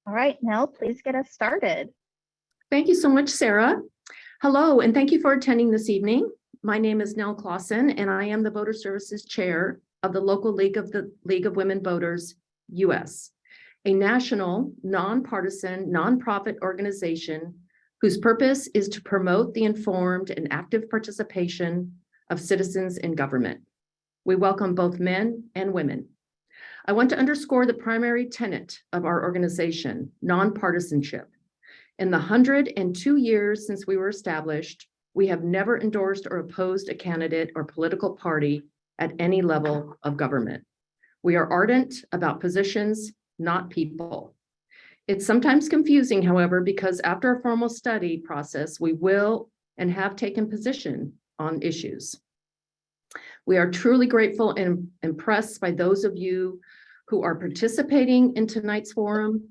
All right, Nell, please get us started. Thank you so much, Sarah. Hello, and thank you for attending this evening. My name is Nell Clausen, and I am the Voter Services Chair of the local League of Women Voters, US, a national, nonpartisan, nonprofit organization whose purpose is to promote the informed and active participation of citizens in government. We welcome both men and women. I want to underscore the primary tenet of our organization, nonpartisanship. In the 102 years since we were established, we have never endorsed or opposed a candidate or political party at any level of government. We are ardent about positions, not people. It's sometimes confusing, however, because after a formal study process, we will and have taken position on issues. We are truly grateful and impressed by those of you who are participating in tonight's forum,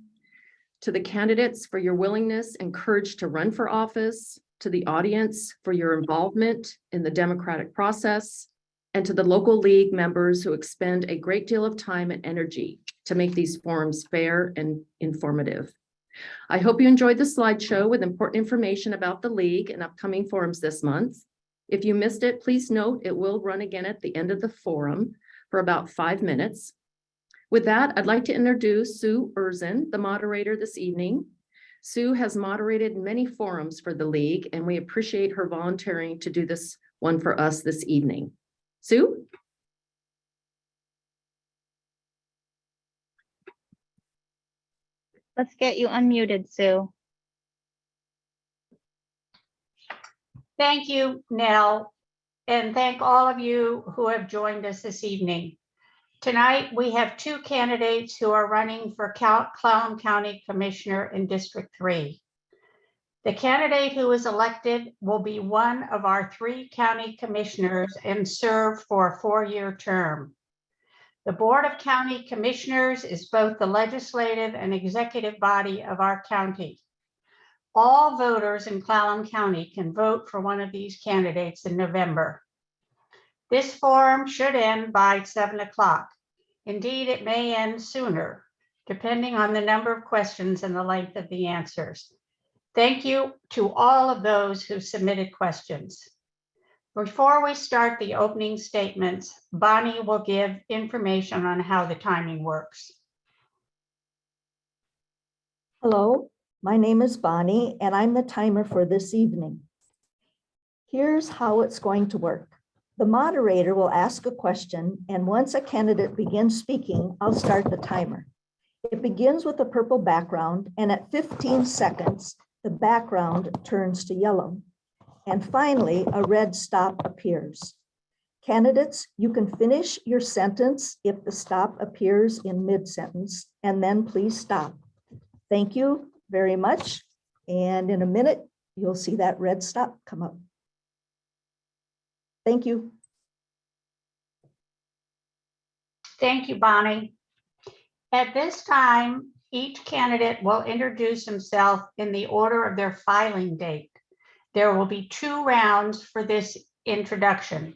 to the candidates for your willingness and courage to run for office, to the audience for your involvement in the democratic process, and to the local league members who expend a great deal of time and energy to make these forums fair and informative. I hope you enjoyed the slideshow with important information about the league and upcoming forums this month. If you missed it, please note it will run again at the end of the forum for about 5 minutes. With that, I'd like to introduce Sue Erzin, the moderator this evening. Sue has moderated many forums for the league, and we appreciate her volunteering to do this one for us this evening. Sue? Let's get you unmuted, Sue. Thank you, Nell, and thank all of you who have joined us this evening. Tonight, we have two candidates who are running for Clallam County Commissioner in District 3. The candidate who is elected will be one of our 3 county commissioners and serve for a 4-year term. The Board of County Commissioners is both the legislative and executive body of our county. All voters in Clallam County can vote for one of these candidates in November. This forum should end by 7 o'clock. Indeed, it may end sooner, depending on the number of questions and the length of the answers. Thank you to all of those who submitted questions. Before we start the opening statements, Bonnie will give information on how the timing works. Hello, my name is Bonnie, and I'm the timer for this evening. Here's how it's going to work. The moderator will ask a question, and once a candidate begins speaking, I'll start the timer. It begins with a purple background, and at 15 seconds, the background turns to yellow. And finally, a red stop appears. Candidates, you can finish your sentence if the stop appears in mid-sentence, and then please stop. Thank you very much. And in a minute, you'll see that red stop come up. Thank you. Thank you, Bonnie. At this time, each candidate will introduce himself in the order of their filing date. There will be 2 rounds for this introduction.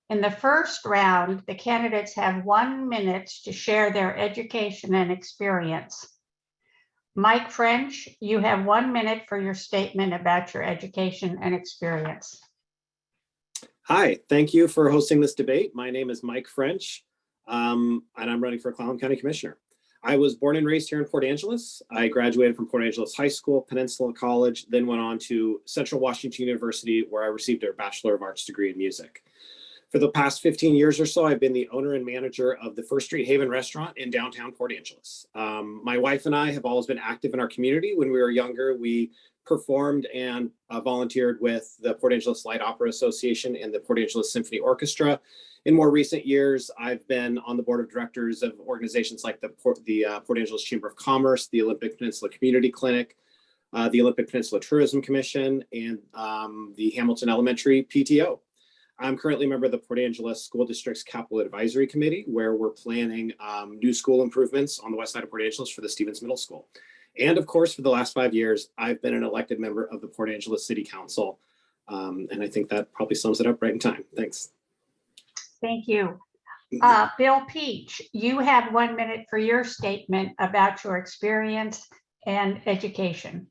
In the first round, the candidates have 1 minute to share their education and experience. Mike French, you have 1 minute for your statement about your education and experience. Hi, thank you for hosting this debate. My name is Mike French, and I'm running for Clallam County Commissioner. I was born and raised here in Port Angeles. I graduated from Port Angeles High School, Peninsula College, then went on to Central Washington University, where I received a Bachelor of Arts degree in music. For the past 15 years or so, I've been the owner and manager of the First Street Haven restaurant in downtown Port Angeles. My wife and I have always been active in our community. When we were younger, we performed and volunteered with the Port Angeles Light Opera Association and the Port Angeles Symphony Orchestra. In more recent years, I've been on the board of directors of organizations like the Port Angeles Chamber of Commerce, the Olympic Peninsula Community Clinic, the Olympic Peninsula Tourism Commission, and the Hamilton Elementary PTO. I'm currently a member of the Port Angeles School District's Capital Advisory Committee, where we're planning new school improvements on the west side of Port Angeles for the Stevens Middle School. And of course, for the last 5 years, I've been an elected member of the Port Angeles City Council. And I think that probably sums it up right in time. Thanks. Thank you. Bill Peach, you have 1 minute for your statement about your experience and education.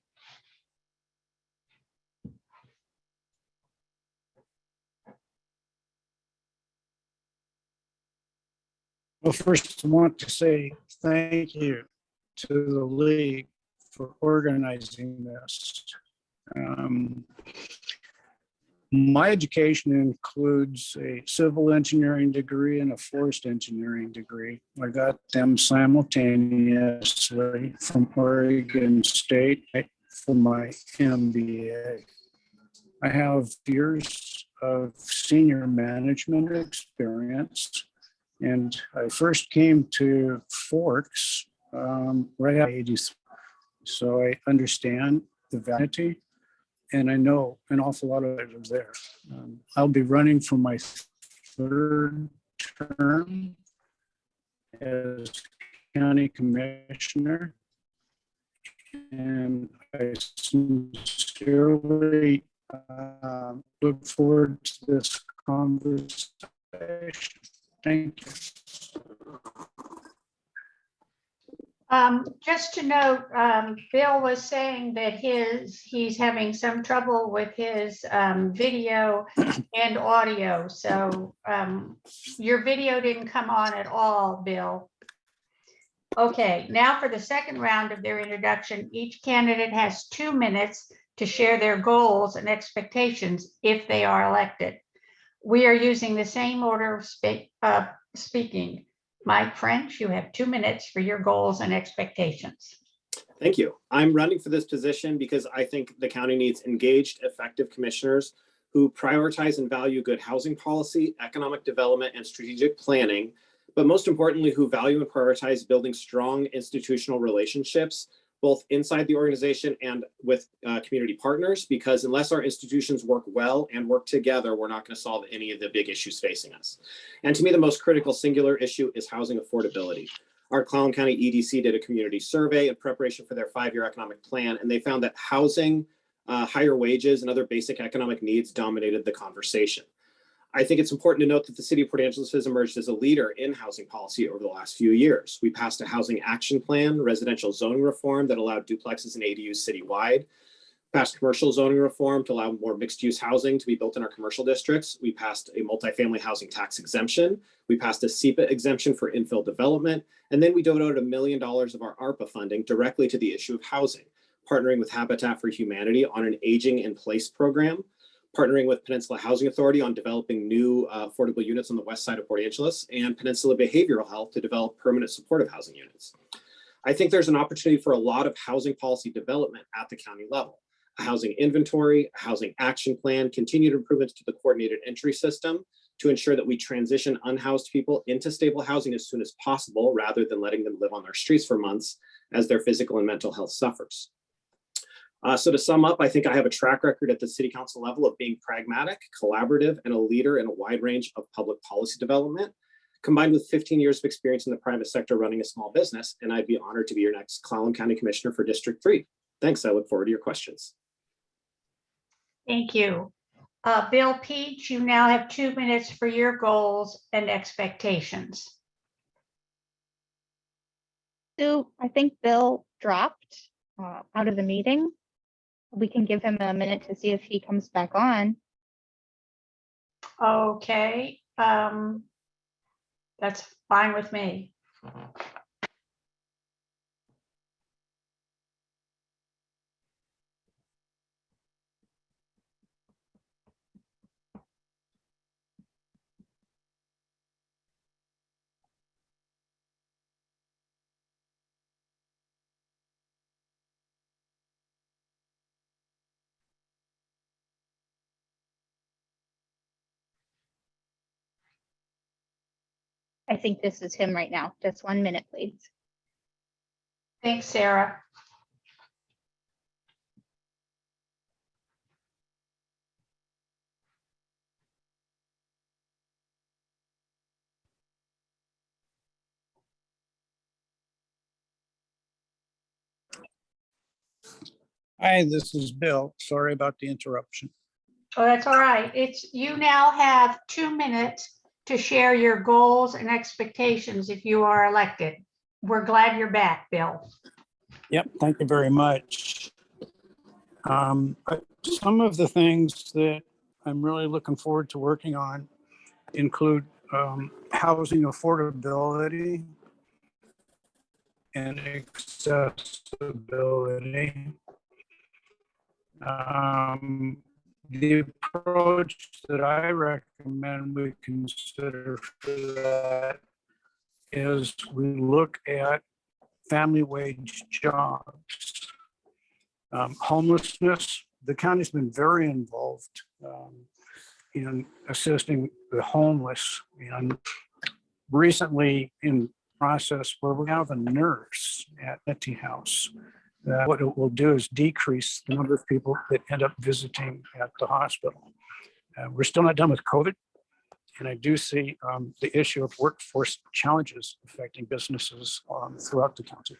Well, first, I want to say thank you to the league for organizing this. My education includes a civil engineering degree and a forest engineering degree. I got them simultaneously from Oregon State for my MBA. I have years of senior management experience, and I first came to Forks right at 83. So I understand the vanity, and I know an awful lot of it is there. I'll be running for my third term as county commissioner, and I sincerely look forward to this conversation. Thank you. Just to note, Bill was saying that he's having some trouble with his video and audio. So your video didn't come on at all, Bill. Okay, now for the second round of their introduction, each candidate has 2 minutes to share their goals and expectations if they are elected. We are using the same order of speaking. Mike French, you have 2 minutes for your goals and expectations. Thank you. I'm running for this position because I think the county needs engaged, effective commissioners who prioritize and value good housing policy, economic development, and strategic planning, but most importantly, who value and prioritize building strong institutional relationships, both inside the organization and with community partners, because unless our institutions work well and work together, we're not going to solve any of the big issues facing us. And to me, the most critical singular issue is housing affordability. Our Clallam County EDC did a community survey in preparation for their 5-year economic plan, and they found that housing, higher wages, and other basic economic needs dominated the conversation. I think it's important to note that the city of Port Angeles has emerged as a leader in housing policy over the last few years. We passed a housing action plan, residential zoning reform that allowed duplexes and ADUs citywide, passed commercial zoning reform to allow more mixed-use housing to be built in our commercial districts. We passed a multifamily housing tax exemption. We passed a SEPA exemption for infill development. And then we donated $1 million of our ARPA funding directly to the issue of housing, partnering with Habitat for Humanity on an aging in place program, partnering with Peninsula Housing Authority on developing new affordable units on the west side of Port Angeles, and Peninsula Behavioral Health to develop permanent supportive housing units. I think there's an opportunity for a lot of housing policy development at the county level. A housing inventory, a housing action plan, continued improvements to the coordinated entry system to ensure that we transition unhoused people into stable housing as soon as possible, rather than letting them live on our streets for months as their physical and mental health suffers. So to sum up, I think I have a track record at the city council level of being pragmatic, collaborative, and a leader in a wide range of public policy development, combined with 15 years of experience in the private sector running a small business. And I'd be honored to be your next Clallam County Commissioner for District 3. Thanks. I look forward to your questions. Thank you. Bill Peach, you now have 2 minutes for your goals and expectations. Sue, I think Bill dropped out of the meeting. We can give him a minute to see if he comes back on. Okay, that's fine with me. I think this is him right now. Just 1 minute, please. Thanks, Sarah. Hi, this is Bill. Sorry about the interruption. Oh, that's all right. You now have 2 minutes to share your goals and expectations if you are elected. We're glad you're back, Bill. Yep, thank you very much. Some of the things that I'm really looking forward to working on include housing affordability and accessibility. The approach that I recommend we consider for that is we look at family wage jobs. Homelessness, the county's been very involved in assisting the homeless. And recently in process where we have a nurse at Unhoused, what it will do is decrease the number of people that end up visiting at the hospital. We're still not done with COVID. And I do see the issue of workforce challenges affecting businesses throughout the county.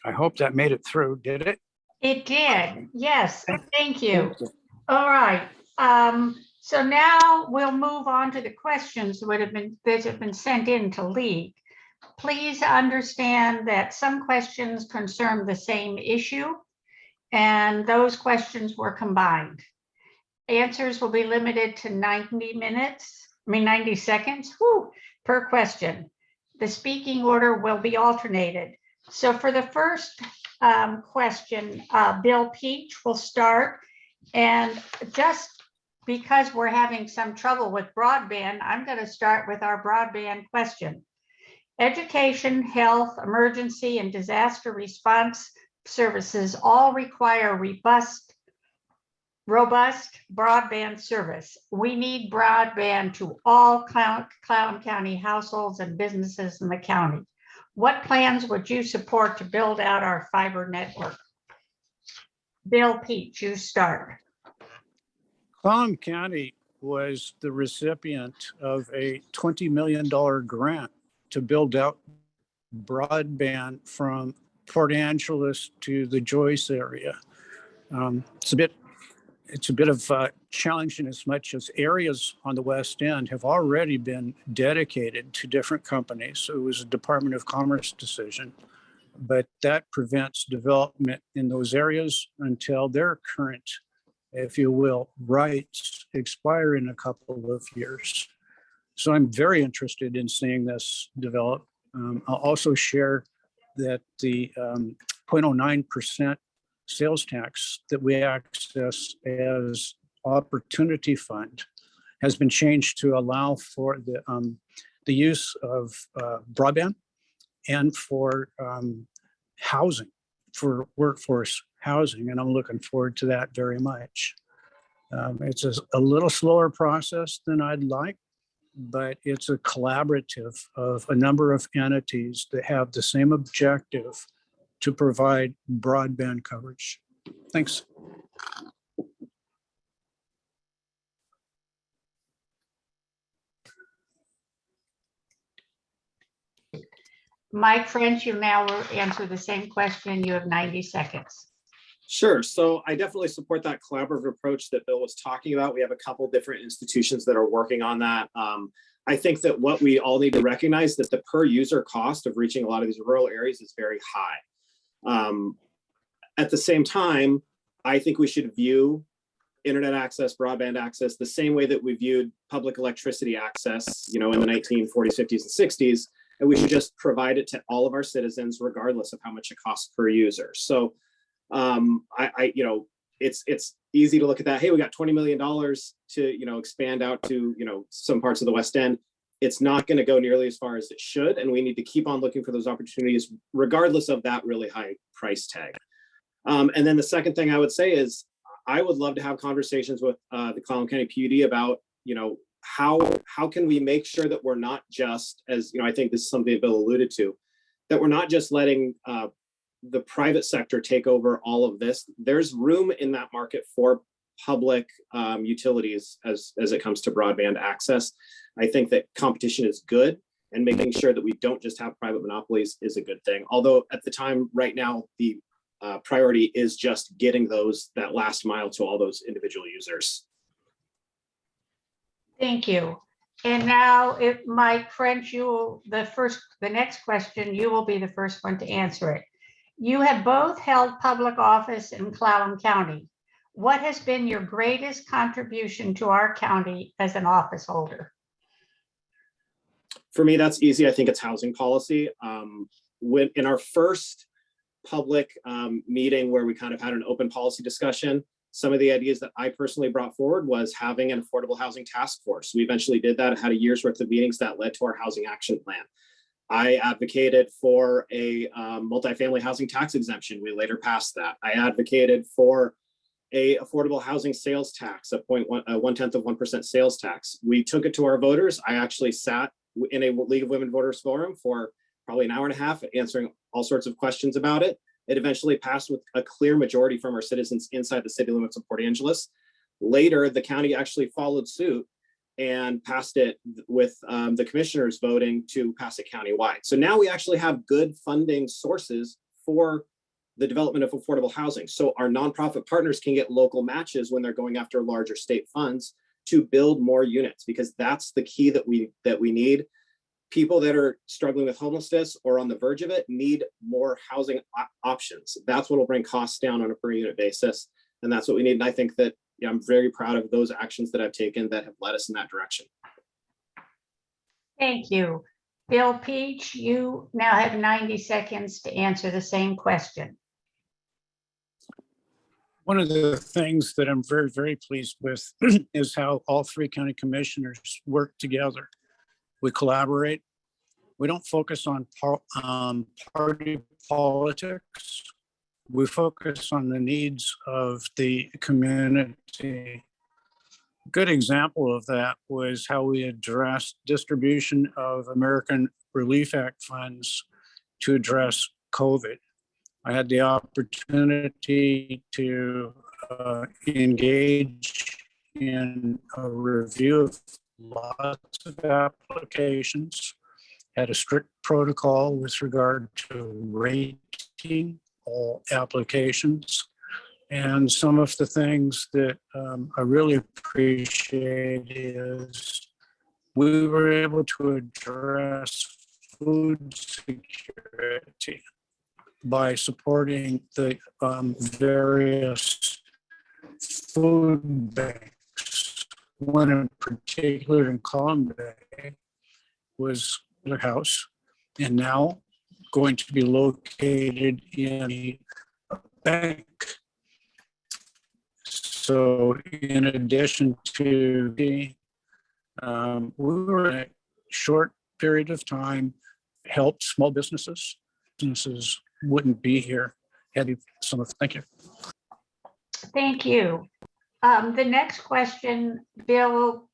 I hope that made it through. Did it? It did. Yes, thank you. Thank you. All right. So now we'll move on to the questions that have been sent in to League. Please understand that some questions concern the same issue, and those questions were combined. Answers will be limited to 90 seconds per question. The speaking order will be alternated. So for the first question, Bill Peach will start. And just because we're having some trouble with broadband, I'm going to start with our broadband question. Education, health, emergency, and disaster response services all require robust broadband service. We need broadband to all Clallam County households and businesses in the county. What plans would you support to build out our fiber network? Bill Peach, you start. Clallam County was the recipient of a $20 million grant to build out broadband from Port Angeles to the Joyce area. It's a bit of a challenge in as much as areas on the West End have already been dedicated to different companies. So it was a Department of Commerce decision, but that prevents development in those areas until their current, if you will, rights expire in a couple of years. So I'm very interested in seeing this develop. I'll also share that the 0.09% sales tax that we access as opportunity fund has been changed to allow for the use of broadband and for housing, for workforce housing. And I'm looking forward to that very much. It's a little slower process than I'd like, but it's a collaborative of a number of entities that have the same objective to provide broadband coverage. Thanks. Mike French, you now will answer the same question. You have 90 seconds. Sure. So I definitely support that collaborative approach that Bill was talking about. We have a couple different institutions that are working on that. I think that what we all need to recognize that the per user cost of reaching a lot of these rural areas is very high. At the same time, I think we should view internet access, broadband access, the same way that we viewed public electricity access, in the 1940s, 50s, and 60s, and we should just provide it to all of our citizens, regardless of how much it costs per user. So, it's easy to look at that. Hey, we got $20 million to, expand out to, some parts of the West End. It's not going to go nearly as far as it should, and we need to keep on looking for those opportunities, regardless of that really high price tag. And then the second thing I would say is, I would love to have conversations with the Clallam County PUD about, how can we make sure that we're not just, as I think this is something that Bill alluded to, that we're not just letting the private sector take over all of this. There's room in that market for public utilities as it comes to broadband access. I think that competition is good, and making sure that we don't just have private monopolies is a good thing. Although at the time right now, the priority is just getting that last mile to all those individual users. Thank you. And now, if Mike French, the next question, you will be the first one to answer it. You have both held public office in Clallam County. What has been your greatest contribution to our county as an office holder? For me, that's easy. I think it's housing policy. When in our first public meeting where we kind of had an open policy discussion, some of the ideas that I personally brought forward was having an affordable housing task force. We eventually did that, had a year's worth of meetings that led to our housing action plan. I advocated for a multifamily housing tax exemption. We later passed that. I advocated for a affordable housing sales tax, a 0.1% sales tax. We took it to our voters. I actually sat in a League of Women Voters forum for probably an hour and a half answering all sorts of questions about it. It eventually passed with a clear majority from our citizens inside the city limits of Port Angeles. Later, the county actually followed suit and passed it with the commissioners voting to pass it countywide. So now we actually have good funding sources for the development of affordable housing. So our nonprofit partners can get local matches when they're going after larger state funds to build more units, because that's the key that we need. People that are struggling with homelessness or on the verge of it need more housing options. That's what will bring costs down on a per unit basis. And that's what we need. And I think that I'm very proud of those actions that I've taken that have led us in that direction. Thank you. Bill Peach, you now have 90 seconds to answer the same question. One of the things that I'm very, very pleased with is how all three county commissioners work together. We collaborate. We don't focus on party politics. We focus on the needs of the community. A good example of that was how we addressed distribution of American Relief Act funds to address COVID. I had the opportunity to engage in a review of lots of applications, had a strict protocol with regard to rating all applications. And some of the things that I really appreciate is we were able to address food security by supporting the various food banks. One in particular in Clallam Bay was the house, and now going to be located in a bank. So in addition to the, we were in a short period of time, helped small businesses. Businesses wouldn't be here had some of, thank you. Thank you. The next question, Bill,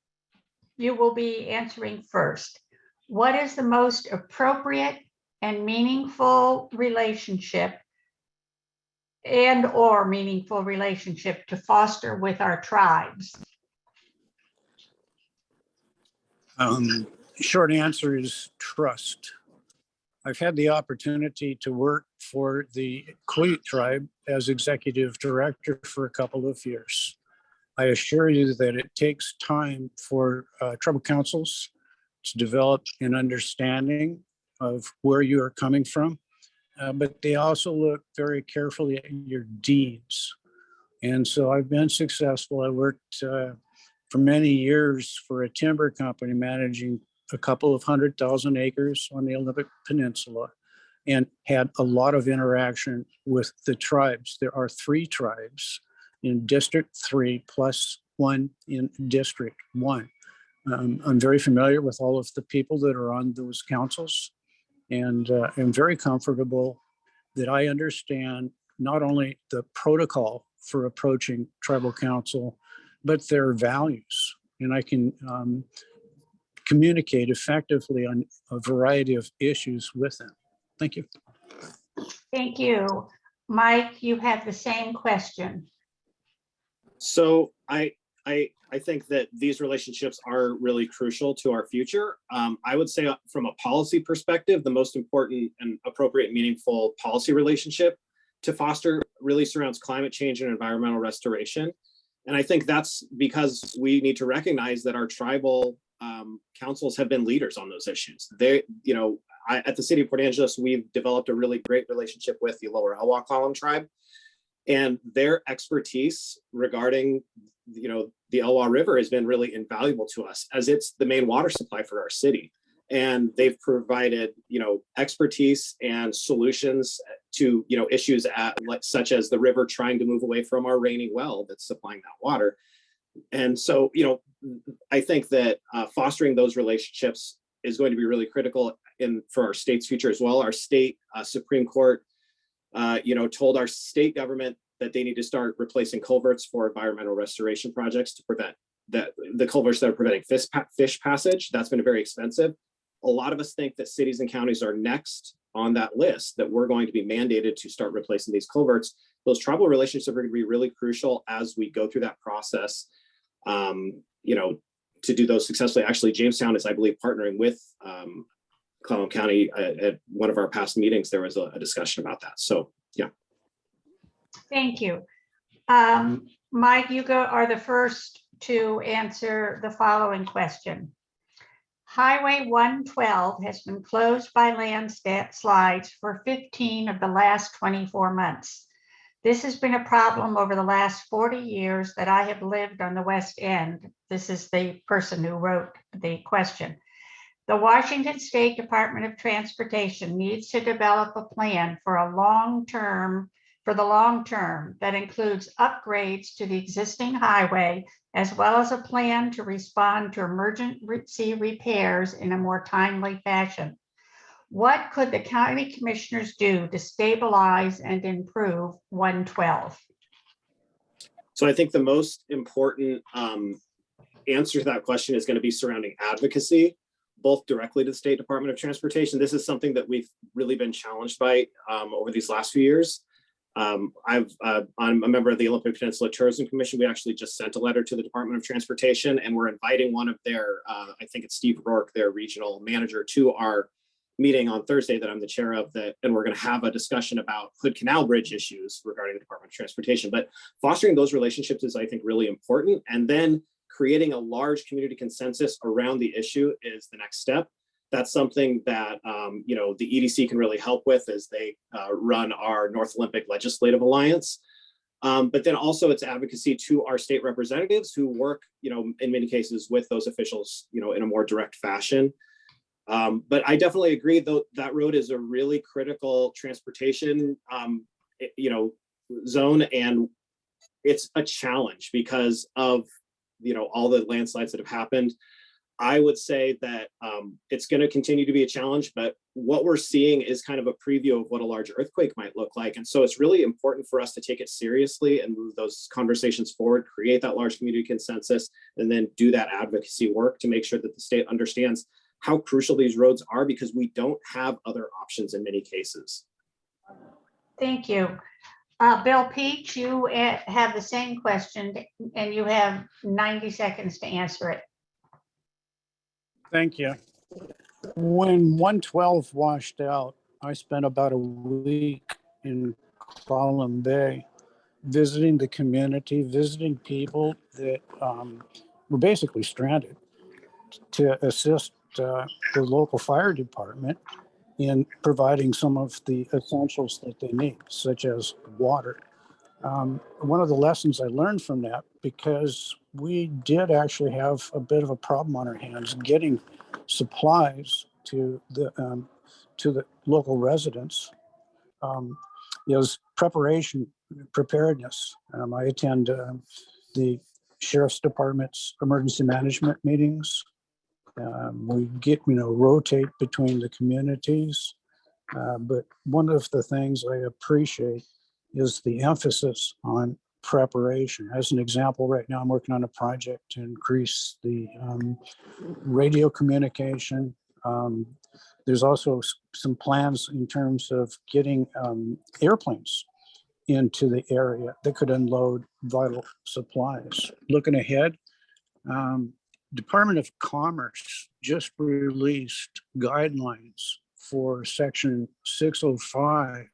you will be answering first. What is the most appropriate and meaningful relationship to foster with our tribes? Short answer is trust. I've had the opportunity to work for the Quileute tribe as executive director for a couple of years. I assure you that it takes time for tribal councils to develop an understanding of where you are coming from, but they also look very carefully at your deeds. And so I've been successful. I worked for many years for a timber company managing a couple of 100,000 acres on the Olympic Peninsula and had a lot of interaction with the tribes. There are 3 tribes in District 3 plus 1 in District 1. I'm very familiar with all of the people that are on those councils, and I'm very comfortable that I understand not only the protocol for approaching tribal council, but their values. And I can communicate effectively on a variety of issues with them. Thank you. Thank you. Mike, you have the same question. So I think that these relationships are really crucial to our future. I would say from a policy perspective, the most important and appropriate, meaningful policy relationship to foster really surrounds climate change and environmental restoration. And I think that's because we need to recognize that our tribal councils have been leaders on those issues. At the city of Port Angeles, we've developed a really great relationship with the Lower Elwha Clallam tribe, and their expertise regarding, the Elwha River has been really invaluable to us, as it's the main water supply for our city. And they've provided, expertise and solutions to, issues such as the river trying to move away from our reigning well that's supplying that water. And so, I think that fostering those relationships is going to be really critical for our state's future as well. Our state Supreme Court, told our state government that they need to start replacing culverts for environmental restoration projects to prevent the culverts that are preventing fish passage. That's been very expensive. A lot of us think that cities and counties are next on that list, that we're going to be mandated to start replacing these culverts. Those tribal relationships are going to be really crucial as we go through that process. To do those successfully. Actually, Jamestown is, I believe, partnering with Clallam County. At one of our past meetings, there was a discussion about that. So, yeah. Thank you. Mike, you are the first to answer the following question. Highway 112 has been closed by landslides for 15 of the last 24 months. This has been a problem over the last 40 years that I have lived on the West End. This is the person who wrote the question. The Washington State Department of Transportation needs to develop a plan for the long term that includes upgrades to the existing highway, as well as a plan to respond to emergency repairs in a more timely fashion. What could the county commissioners do to stabilize and improve 112? So I think the most important answer to that question is going to be surrounding advocacy, both directly to the State Department of Transportation. This is something that we've really been challenged by over these last few years. I'm a member of the Olympic Peninsula Tourism Commission. We actually just sent a letter to the Department of Transportation, and we're inviting one of their, I think it's Steve Rourke, their regional manager, to our meeting on Thursday that I'm the chair of, and we're going to have a discussion about Hood Canal Bridge issues regarding the Department of Transportation. But fostering those relationships is, I think, really important. And then creating a large community consensus around the issue is the next step. That's something that, the EDC can really help with as they run our North Olympic Legislative Alliance. But then also it's advocacy to our state representatives who work, in many cases with those officials, in a more direct fashion. But I definitely agree, though, that road is a really critical transportation, zone, and it's a challenge because of, all the landslides that have happened. I would say that it's going to continue to be a challenge, but what we're seeing is kind of a preview of what a large earthquake might look like. And so it's really important for us to take it seriously and move those conversations forward, create that large community consensus, and then do that advocacy work to make sure that the state understands how crucial these roads are, because we don't have other options in many cases. Thank you. Bill Peach, you have the same question and you have 90 seconds to answer it. Thank you. When 112 washed out, I spent about a week in Clallam Bay visiting the community, visiting people that were basically stranded, to assist the local fire department in providing some of the essentials that they need, such as water. One of the lessons I learned from that, because we did actually have a bit of a problem on our hands getting supplies to the local residents, is preparedness. I attend the Sheriff's Department's emergency management meetings. We get, rotate between the communities. But one of the things I appreciate is the emphasis on preparation. As an example, right now I'm working on a project to increase the radio communication. There's also some plans in terms of getting airplanes into the area that could unload vital supplies. Looking ahead, Department of Commerce just released guidelines for Section 605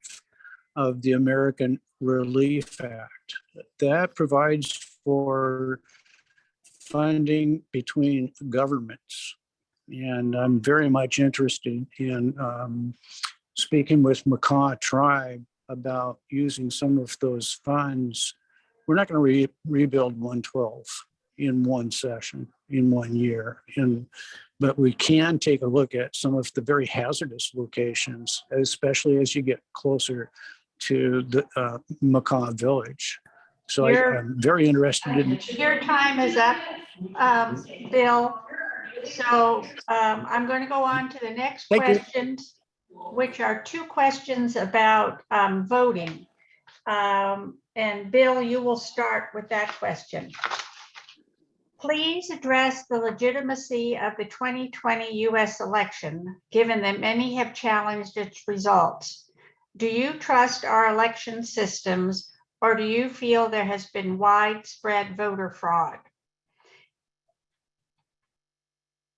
of the American Relief Act. That provides for funding between governments. And I'm very much interested in speaking with Makah Tribe about using some of those funds. We're not going to rebuild 112 in one session, in 1 year. But we can take a look at some of the very hazardous locations, especially as you get closer to the Makah village. So I'm very interested in. Your time is up, Bill. So I'm going to go on to the next Thank you. questions, which are 2 questions about voting. And Bill, you will start with that question. Please address the legitimacy of the 2020 US election, given that many have challenged its results. Do you trust our election systems, or do you feel there has been widespread voter fraud?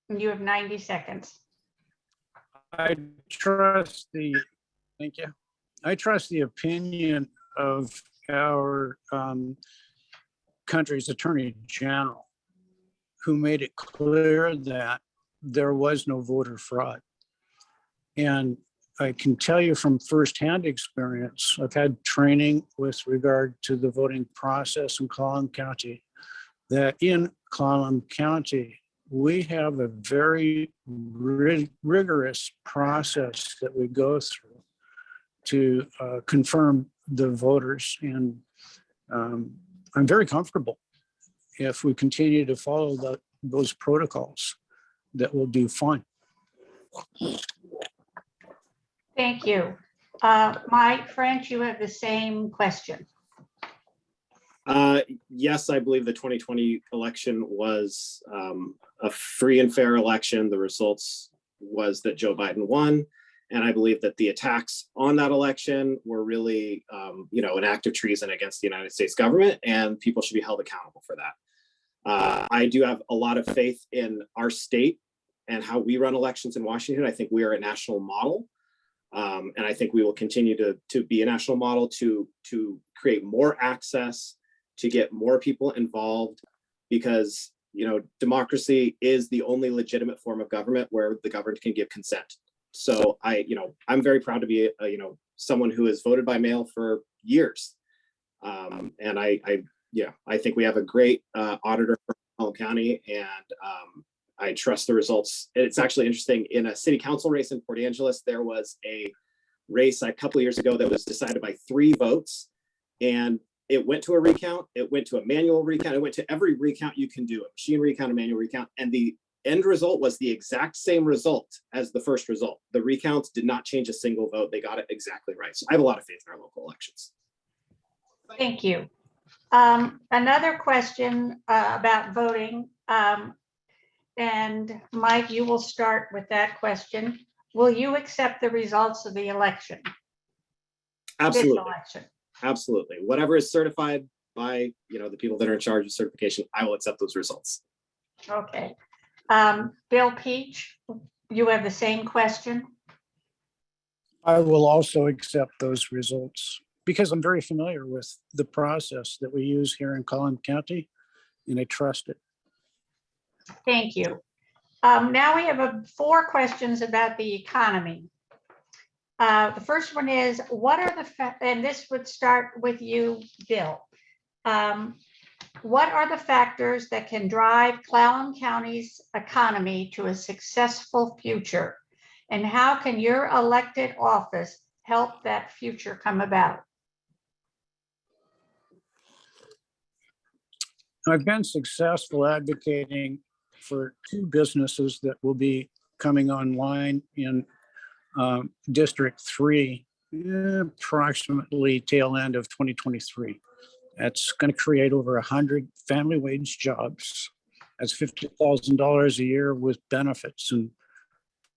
You have 90 seconds. I trust the, thank you. I trust the opinion of our country's Attorney General, who made it clear that there was no voter fraud. And I can tell you from firsthand experience, I've had training with regard to the voting process in Clallam County, that in Clallam County, we have a very rigorous process that we go through to confirm the voters. And I'm very comfortable if we continue to follow those protocols, that we'll do fine. Thank you. Mike French, you have the same question. Yes, I believe the 2020 election was a free and fair election. The results was that Joe Biden won. And I believe that the attacks on that election were really, an act of treason against the United States government, and people should be held accountable for that. I do have a lot of faith in our state and how we run elections in Washington. I think we are a national model. And I think we will continue to be a national model to create more access, to get more people involved, because democracy is the only legitimate form of government where the governed can give consent. So I'm very proud to be someone who has voted by mail for years, and I think we have a great auditor for Clallam County, and I trust the results. It's actually interesting, in a city council race in Port Angeles, there was a race a couple of years ago that was decided by 3 votes, and it went to a recount, it went to a manual recount, it went to every recount you can do, a machine recount, a manual recount, and the end result was the exact same result as the first result. The recounts did not change a single vote. They got it exactly right. So I have a lot of faith in our local elections. Thank you. Another question about voting. And Mike, you will start with that question. Will you accept the results of the election? Absolutely. This election? Absolutely. Whatever is certified by the people that are in charge of certification, I will accept those results. Okay. Bill Peach, you have the same question. I will also accept those results because I'm very familiar with the process that we use here in Clallam County, and I trust it. Thank you. Now we have 4 questions about the economy. The first one is, what are the, and this would start with you, Bill. What are the factors that can drive Clallam County's economy to a successful future? And how can your elected office help that future come about? I've been successful advocating for 2 businesses that will be coming online in District 3, approximately tail end of 2023. That's going to create over 100 family wage jobs. That's $50,000 a year with benefits, and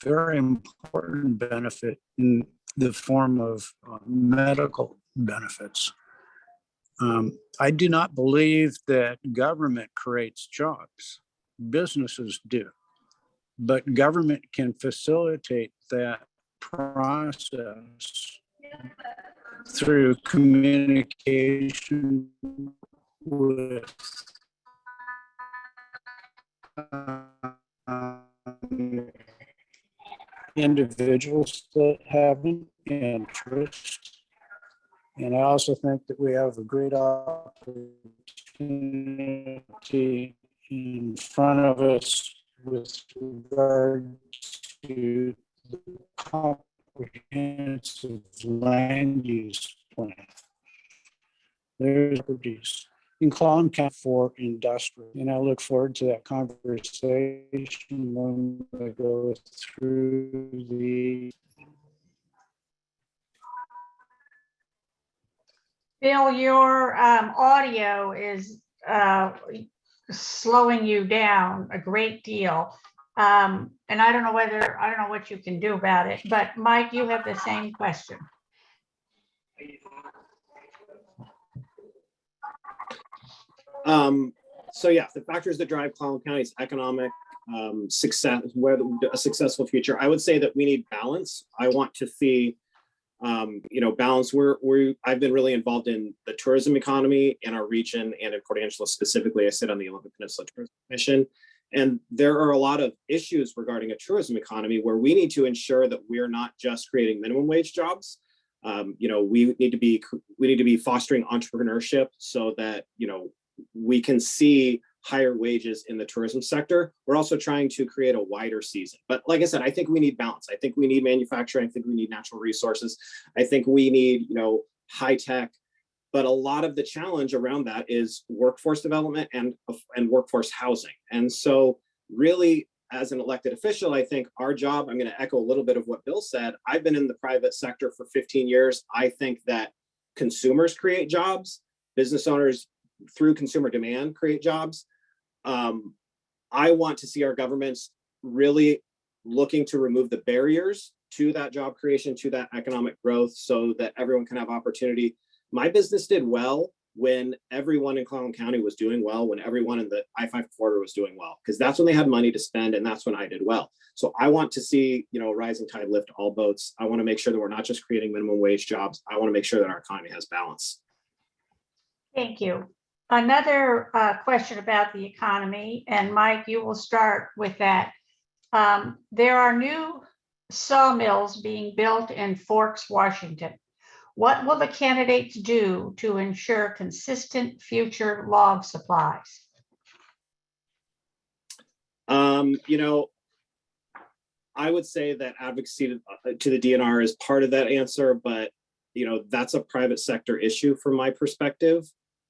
very important benefit in the form of medical benefits. I do not believe that government creates jobs. Businesses do, but government can facilitate that process through communication with individuals that have an interest. And I also think that we have a great opportunity in front of us with regard to the comprehensive land use plan. There's properties in Clallam County for industrial, and I look forward to that conversation when we go through the. Bill, your audio is slowing you down a great deal. And I don't know what you can do about it, but Mike, you have the same question. So yeah, the factors that drive Clallam County's economic success, where a successful future, I would say that we need balance. I want to see, balance. I've been really involved in the tourism economy in our region and in Port Angeles specifically. I sit on the Olympic Peninsula Tourism Commission, and there are a lot of issues regarding a tourism economy where we need to ensure that we're not just creating minimum wage jobs. We need to be fostering entrepreneurship so that we can see higher wages in the tourism sector. We're also trying to create a wider season. But like I said, I think we need balance. I think we need manufacturing. I think we need natural resources. I think we need, high tech. But a lot of the challenge around that is workforce development and workforce housing. And so really, as an elected official, I think our job, I'm going to echo a little bit of what Bill said. I've been in the private sector for 15 years. I think that consumers create jobs, business owners through consumer demand create jobs. I want to see our governments really looking to remove the barriers to that job creation, to that economic growth, so that everyone can have opportunity. My business did well when everyone in Clallam County was doing well, when everyone in the I-5 corridor was doing well, because that's when they had money to spend, and that's when I did well. So I want to see, rising tide lift all boats. I want to make sure that we're not just creating minimum wage jobs. I want to make sure that our economy has balance. Thank you. Another question about the economy, and Mike, you will start with that. There are new sawmills being built in Forks, Washington. What will the candidates do to ensure consistent future log supplies? I would say that advocacy to the DNR is part of that answer, but that's a private sector issue from my perspective.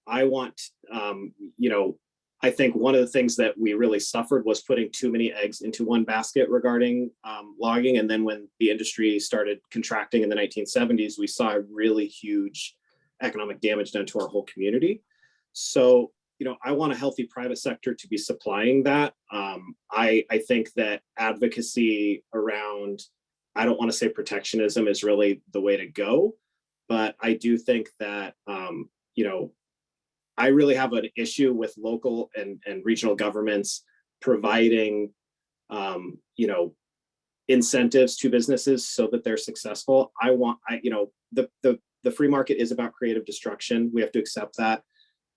I want, I think one of the things that we really suffered was putting too many eggs into one basket regarding logging. And then when the industry started contracting in the 1970s, we saw really huge economic damage done to our whole community. So, I want a healthy private sector to be supplying that. I think that advocacy around, I don't want to say protectionism is really the way to go, but I do think that, I really have an issue with local and regional governments providing, incentives to businesses so that they're successful. The free market is about creative destruction. We have to accept that.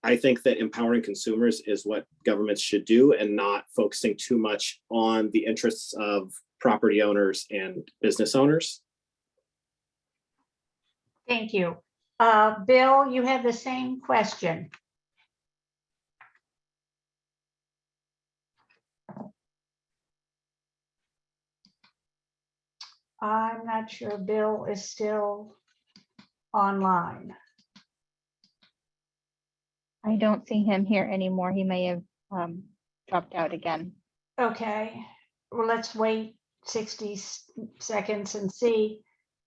I think that empowering consumers is what governments should do, and not focusing too much on the interests of property owners and business owners. Thank you. Bill, you have the same question. I'm not sure Bill is still online. I don't see him here anymore. He may have dropped out again. Okay, well, let's wait 60 seconds and see.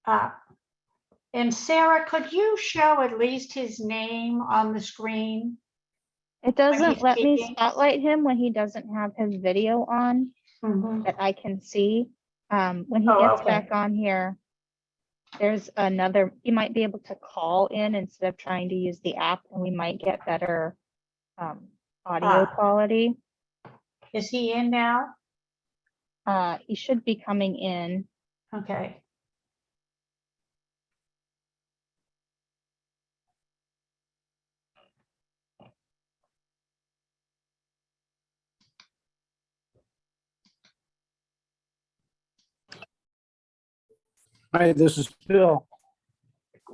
And Sarah, could you show at least his name on the screen? It doesn't he's let me speaking? spotlight him when he doesn't have his video on that I can see. When he Oh, gets okay. back on here, there's another, you might be able to call in instead of trying to use the app, and we might get better audio quality. Is he in now? He should be coming in. Okay. Hi, this is Bill.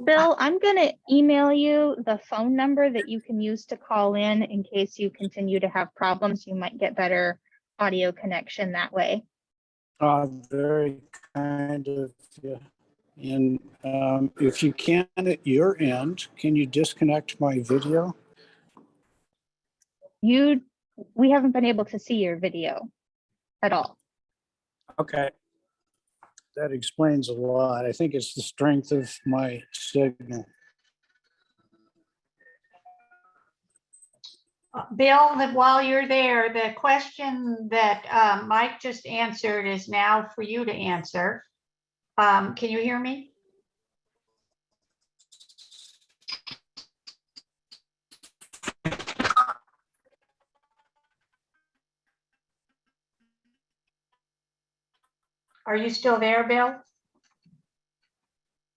Bill, I'm gonna email you the phone number that you can use to call in case you continue to have problems. You might get better audio connection that way. Very kind of you. And if you can at your end, can you disconnect my video? We haven't been able to see your video at all. Okay. That explains a lot. I think it's the strength of my signal. Bill, while you're there, the question that Mike just answered is now for you to answer. Can you hear me? Are you still there, Bill?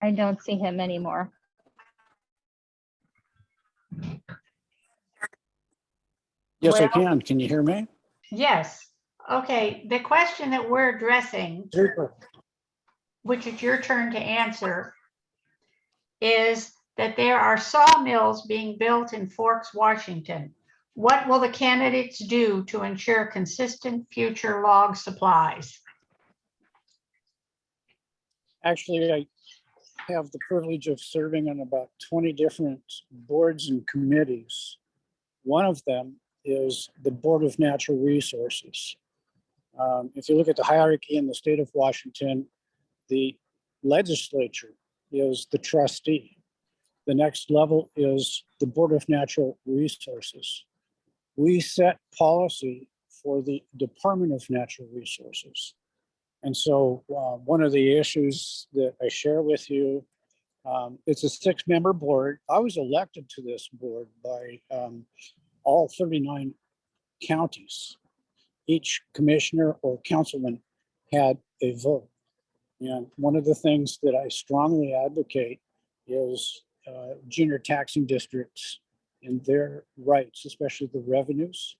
I don't see him anymore. Yes, I Well- can. Can you hear me? Yes. Okay, the question that we're addressing, Super. which is your turn to answer, is that there are sawmills being built in Forks, Washington. What will the candidates do to ensure consistent future log supplies? Actually, I have the privilege of serving on about 20 different boards and committees. One of them is the Board of Natural Resources. If you look at the hierarchy in the state of Washington, the legislature is the trustee. The next level is the Board of Natural Resources. We set policy for the Department of Natural Resources. And so one of the issues that I share with you, it's a 6-member board. I was elected to this board by all 39 counties. Each commissioner or councilman had a vote. And one of the things that I strongly advocate is junior taxing districts and their rights, especially the revenues.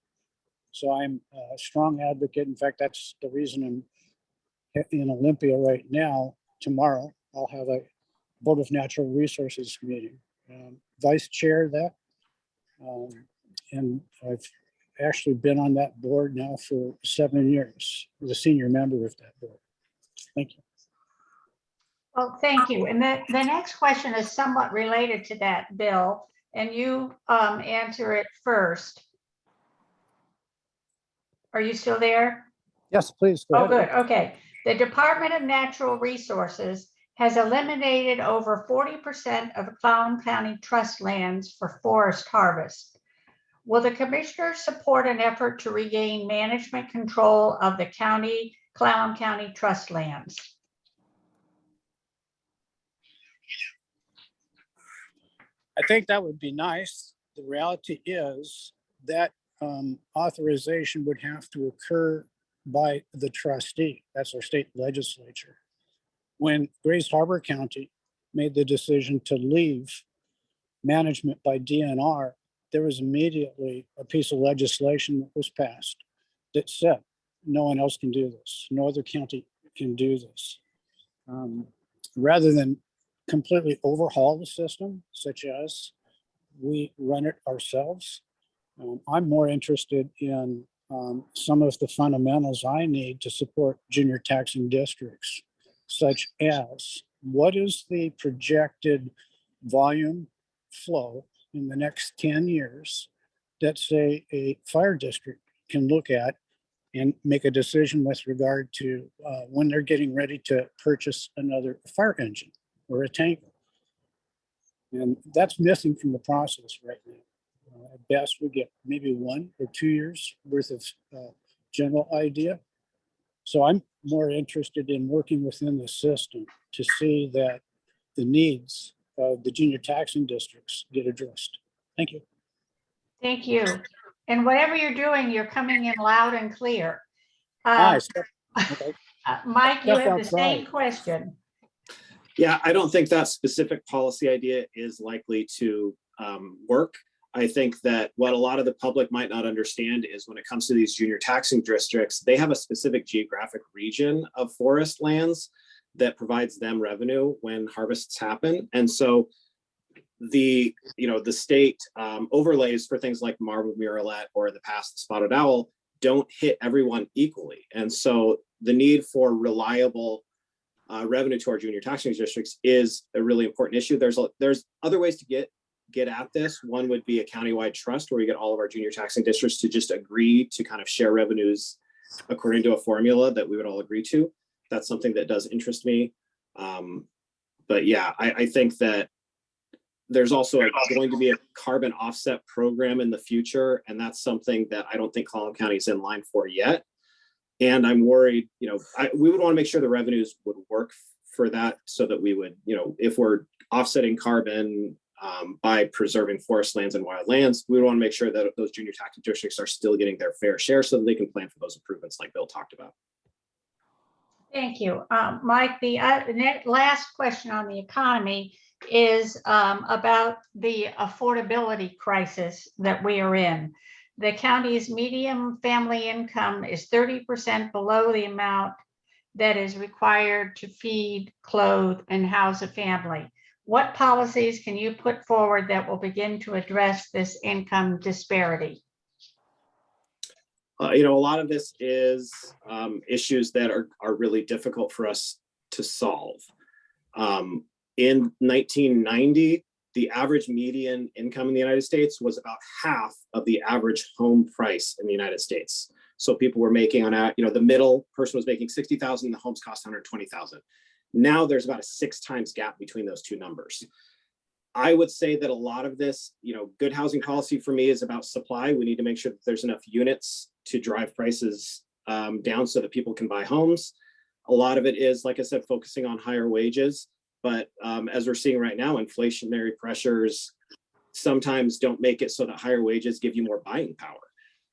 So I'm a strong advocate. In fact, that's the reason I'm in Olympia right now. Tomorrow, I'll have a Board of Natural Resources meeting. Vice chair that. And I've actually been on that board now for 7 years, as a senior member of that board. Thank you. Well, thank you. And the next question is somewhat related to that, Bill, and you answer it first. Are you still there? Yes, please. Go Oh, ahead. good. Okay. The Department of Natural Resources has eliminated over 40% of Clallam County trust lands for forest harvest. Will the commissioners support an effort to regain management control of the Clallam County trust lands? I think that would be nice. The reality is that authorization would have to occur by the trustee. That's our state legislature. When Grays Harbor County made the decision to leave management by DNR, there was immediately a piece of legislation that was passed that said, no one else can do this. No other county can do this. Rather than completely overhaul the system, such as we run it ourselves, I'm more interested in some of the fundamentals I need to support junior taxing districts, such as what is the projected volume flow in the next 10 years that, say, a fire district can look at and make a decision with regard to when they're getting ready to purchase another fire engine or a tanker. And that's missing from the process right now. At best, we get maybe 1 or 2 years worth of general idea. So I'm more interested in working within the system to see that the needs of the junior taxing districts get addressed. Thank you. Thank you. And whatever you're doing, you're coming in loud and clear. Nice. Okay. Mike, you Step have the same outside. question. Yeah, I don't think that specific policy idea is likely to work. I think that what a lot of the public might not understand is when it comes to these junior taxing districts, they have a specific geographic region of forest lands that provides them revenue when harvests happen. And so the state overlays for things like marbled murrelet or the past spotted owl don't hit everyone equally. And so the need for reliable revenue to our junior taxing districts is a really important issue. There's other ways to get at this. One would be a countywide trust where we get all of our junior taxing districts to just agree to kind of share revenues according to a formula that we would all agree to. That's something that does interest me. But yeah, I think that there's also going to be a carbon offset program in the future. And that's something that I don't think Clallam County is in line for yet. And I'm worried, we would want to make sure the revenues would work for that so that we would, if we're offsetting carbon by preserving forest lands and wild lands, we would want to make sure that those junior taxing districts are still getting their fair share so that they can plan for those improvements like Bill talked about. Thank you. Mike, the last question on the economy is about the affordability crisis that we are in. The county's median family income is 30% below the amount that is required to feed, clothe, and house a family. What policies can you put forward that will begin to address this income disparity? A lot of this is issues that are really difficult for us to solve. In 1990, the average median income in the United States was about half of the average home price in the United States. So people were making the middle person was making $60,000, the homes cost $120,000. Now there's about a 6 times gap between those two numbers. I would say that a lot of this, good housing policy for me is about supply. We need to make sure that there's enough units to drive prices down so that people can buy homes. A lot of it is, like I said, focusing on higher wages. But as we're seeing right now, inflationary pressures sometimes don't make it so that higher wages give you more buying power.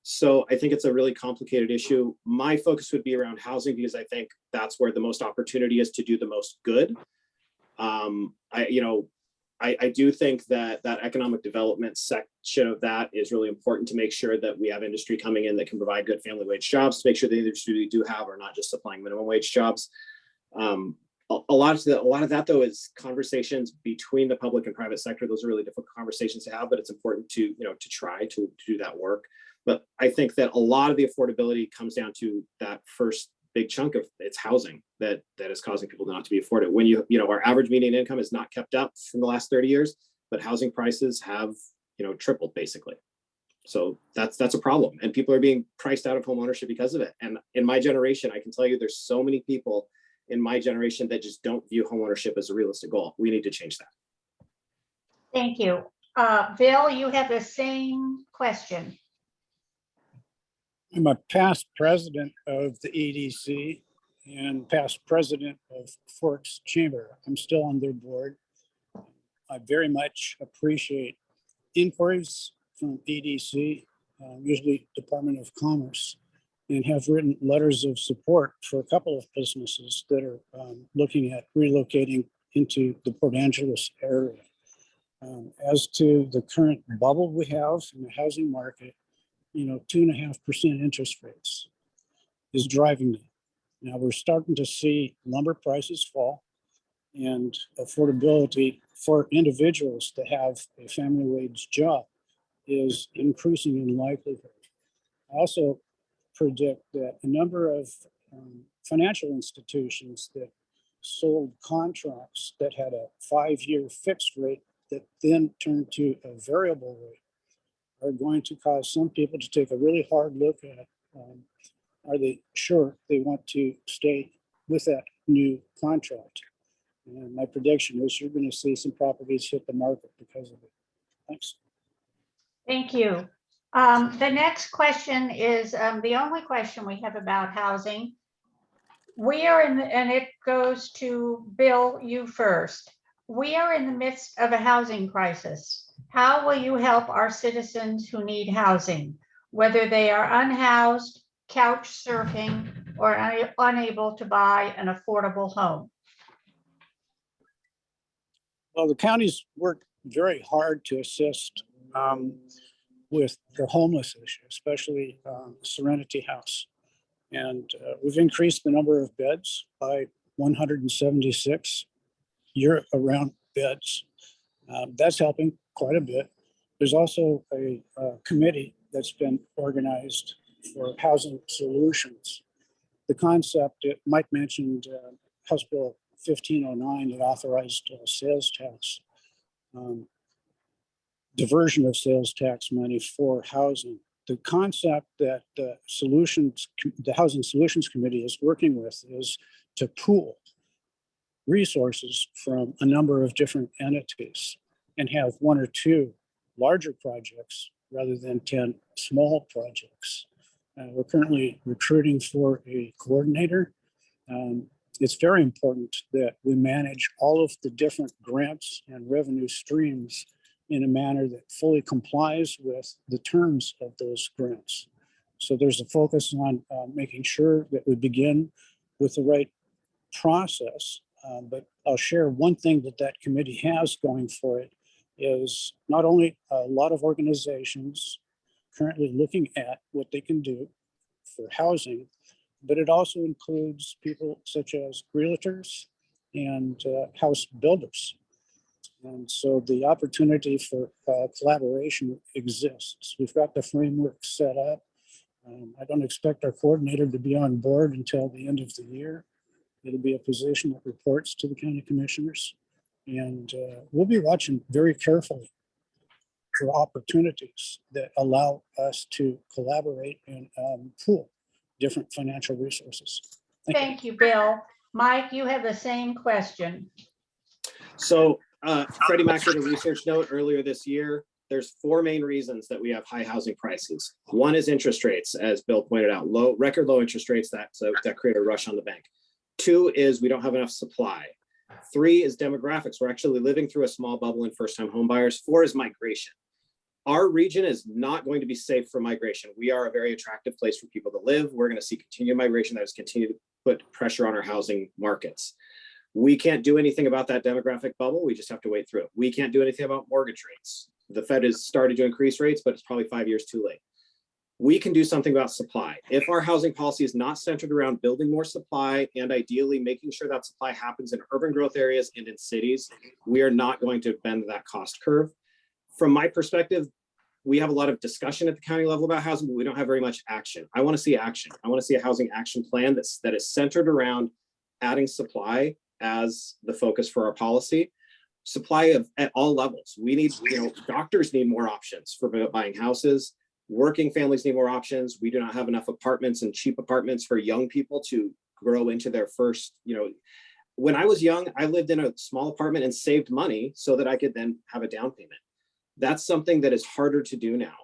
So I think it's a really complicated issue. My focus would be around housing because I think that's where the most opportunity is to do the most good. I do think that economic development section of that is really important to make sure that we have industry coming in that can provide good family wage jobs, to make sure the industry we do have are not just supplying minimum wage jobs. A lot of that though is conversations between the public and private sector. Those are really difficult conversations to have, but it's important to try to do that work. But I think that a lot of the affordability comes down to that first big chunk of it's housing that is causing people not to be afforded. When our average median income is not kept up from the last 30 years, but housing prices have tripled basically. So that's a problem, and people are being priced out of home ownership because of it. And in my generation, I can tell you there's so many people in my generation that just don't view home ownership as a realistic goal. We need to change that. Thank you. Bill, you have the same question. I'm a past president of the EDC and past president of Forks Chamber. I'm still on their board. I very much appreciate inquiries from EDC, usually Department of Commerce, and have written letters of support for a couple of businesses that are looking at relocating into the Port Angeles area. As to the current bubble we have in the housing market, 2.5% interest rates is driving them. Now we're starting to see lumber prices fall, and affordability for individuals to have a family wage job is increasing in likelihood. I also predict that a number of financial institutions that sold contracts that had a 5-year fixed rate that then turned to a variable rate are going to cause some people to take a really hard look at are they sure they want to stay with that new contract? And my prediction is you're going to see some properties hit the market because of it. Thanks. Thank you. The next question is the only question we have about housing. We are and it goes to Bill, you first. We are in the midst of a housing crisis. How will you help our citizens who need housing, whether they are unhoused, couch surfing, or unable to buy an affordable home? Well, the county's worked very hard to assist with the homeless issue, especially Serenity House. And we've increased the number of beds by 176 year-round beds. That's helping quite a bit. There's also a committee that's been organized for housing solutions. The concept, Mike mentioned House Bill 1509 that authorized sales tax, diversion of sales tax money for housing. The concept that the Housing Solutions Committee is working with is to pool resources from a number of different entities and have one or two larger projects rather than 10 small projects. We're currently recruiting for a coordinator. It's very important that we manage all of the different grants and revenue streams in a manner that fully complies with the terms of those grants. So there's a focus on making sure that we begin with the right process. But I'll share one thing that committee has going for it is not only a lot of organizations currently looking at what they can do for housing, but it also includes people such as realtors and house builders. And so the opportunity for collaboration exists. We've got the framework set up. I don't expect our coordinator to be on board until the end of the year. It'll be a position that reports to the county commissioners. And we'll be watching very carefully for opportunities that allow us to collaborate and pool different financial resources. Thank you, Bill. Mike, you have the same question. So Freddie Mac did a research note earlier this year. There's 4 main reasons that we have high housing prices. One is interest rates, as Bill pointed out, record low interest rates that create a rush on the bank. 2 is we don't have enough supply. 3 is demographics. We're actually living through a small bubble in first-time home buyers. 4 is migration. Our region is not going to be safe for migration. We are a very attractive place for people to live. We're going to see continued migration that is continue to put pressure on our housing markets. We can't do anything about that demographic bubble. We just have to wait through it. We can't do anything about mortgage rates. The Fed has started to increase rates, but it's probably 5 years too late. We can do something about supply. If our housing policy is not centered around building more supply and ideally making sure that supply happens in urban growth areas and in cities, we are not going to bend that cost curve. From my perspective, we have a lot of discussion at the county level about housing, but we don't have very much action. I want to see action. I want to see a housing action plan that is centered around adding supply as the focus for our policy. Supply at all levels. We need, doctors need more options for buying houses. Working families need more options. We do not have enough apartments and cheap apartments for young people to grow into their first, when I was young, I lived in a small apartment and saved money so that I could then have a down payment. That's something that is harder to do now.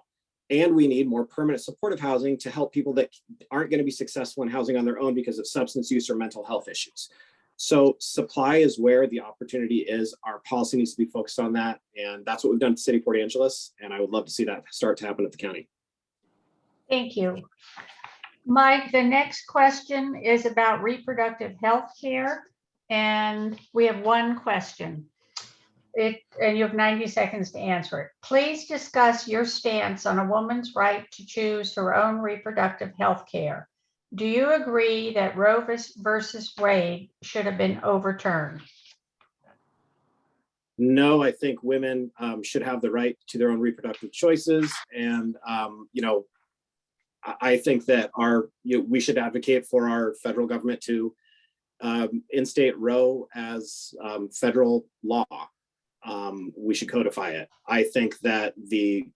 And we need more permanent supportive housing to help people that aren't going to be successful in housing on their own because of substance use or mental health issues. So supply is where the opportunity is. Our policy needs to be focused on that. And that's what we've done at the City of Port Angeles. And I would love to see that start to happen at the county. Thank you. Mike, the next question is about reproductive health care. And we have one question. And you have 90 seconds to answer it. Please discuss your stance on a woman's right to choose her own reproductive health care. Do you agree that Roe versus Wade should have been overturned? No, I think women should have the right to their own reproductive choices. And, I think that we should advocate for our federal government to instate Roe as federal law. We should codify it. I think that the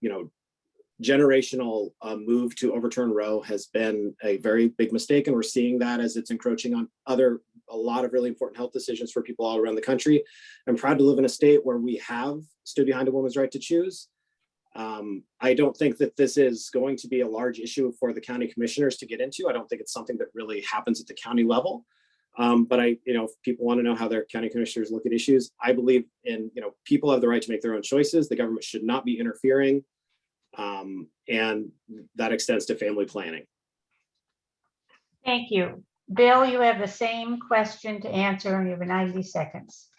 generational move to overturn Roe has been a very big mistake, and we're seeing that as it's encroaching on a lot of really important health decisions for people all around the country. I'm proud to live in a state where we have stood behind a woman's right to choose. I don't think that this is going to be a large issue for the county commissioners to get into. I don't think it's something that really happens at the county level. But if people want to know how their county commissioners look at issues, I believe in, people have the right to make their own choices. The government should not be interfering. And that extends to family planning. Thank you. Bill, you have the same question to answer and you have 90 seconds.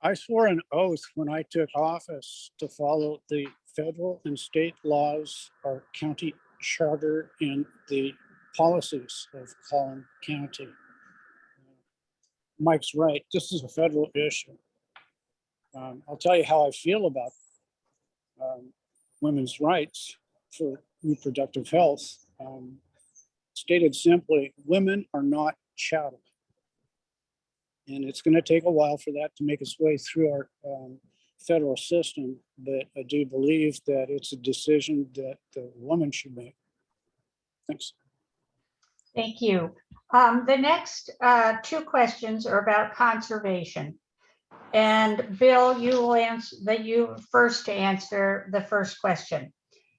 I swore an oath when I took office to follow the federal and state laws, our county charter, and the policies of Clallam County. Mike's right. This is a federal issue. I'll tell you how I feel about women's rights for reproductive health. Stated simply, women are not chattel. And it's going to take a while for that to make its way through our federal system. But I do believe that it's a decision that the woman should make. Thanks. Thank you. The next two questions are about conservation. And Bill, you will answer you first to answer the first question.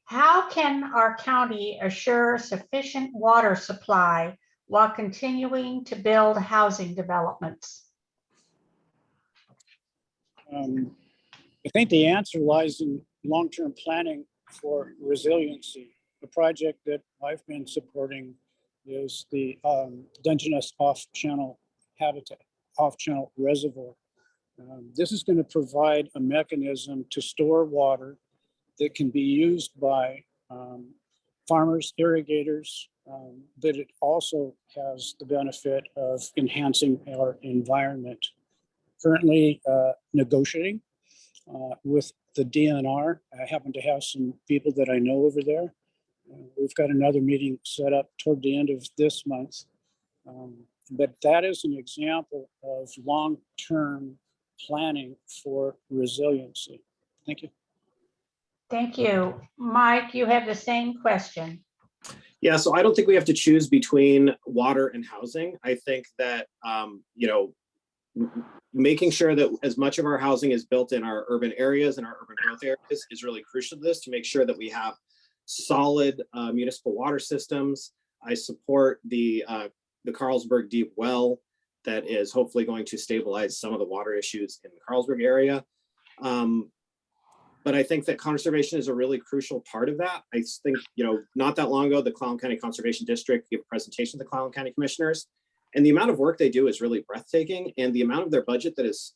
How can our county assure sufficient water supply while continuing to build housing developments? I think the answer lies in long-term planning for resiliency. The project that I've been supporting is the Dungeness off-channel habitat, off-channel reservoir. This is going to provide a mechanism to store water that can be used by farmers, irrigators, but it also has the benefit of enhancing our environment. Currently negotiating with the DNR. I happen to have some people that I know over there. We've got another meeting set up toward the end of this month. But that is an example of long-term planning for resiliency. Thank you. Thank you. Mike, you have the same question. Yeah, so I don't think we have to choose between water and housing. I think that, making sure that as much of our housing is built in our urban areas and our urban growth areas is really crucial to this, to make sure that we have solid municipal water systems. I support the Carlsberg deep well that is hopefully going to stabilize some of the water issues in the Carlsberg area. But I think that conservation is a really crucial part of that. I think, not that long ago, the Clallam County Conservation District gave a presentation to the Clallam County Commissioners, and the amount of work they do is really breathtaking. And the amount of their budget that is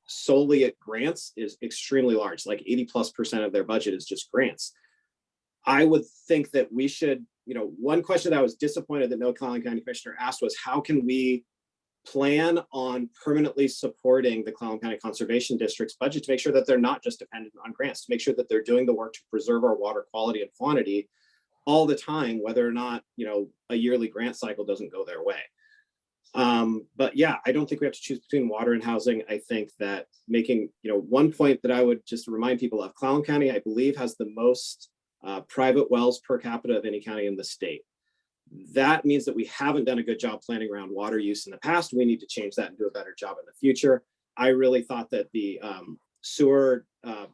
solely at grants is extremely large. Like 80+% of their budget is just grants. I would think that we should, one question that I was disappointed that no Clallam County Commissioner asked was, how can we plan on permanently supporting the Clallam County Conservation District's budget to make sure that they're not just dependent on grants, to make sure that they're doing the work to preserve our water quality and quantity all the time, whether or not, a yearly grant cycle doesn't go their way. But yeah, I don't think we have to choose between water and housing. I think that making, one point that I would just remind people of, Clallam County, I believe, has the most private wells per capita of any county in the state. That means that we haven't done a good job planning around water use in the past. We need to change that and do a better job in the future. I really thought that the sewer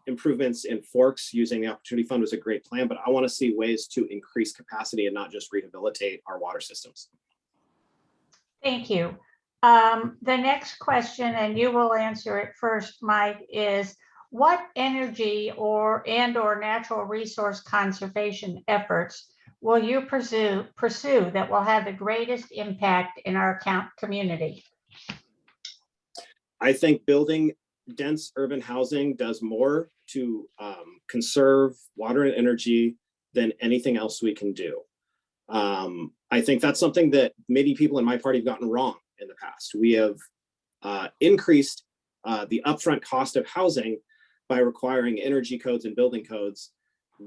improvements in Forks using the Opportunity Fund was a great plan, but I want to see ways to increase capacity and not just rehabilitate our water systems. Thank you. The next question, and you will answer it first, Mike, is what energy or natural resource conservation efforts will you pursue that will have the greatest impact in our community? I think building dense urban housing does more to conserve water and energy than anything else we can do. I think that's something that many people in my party have gotten wrong in the past. We have increased the upfront cost of housing by requiring energy codes and building codes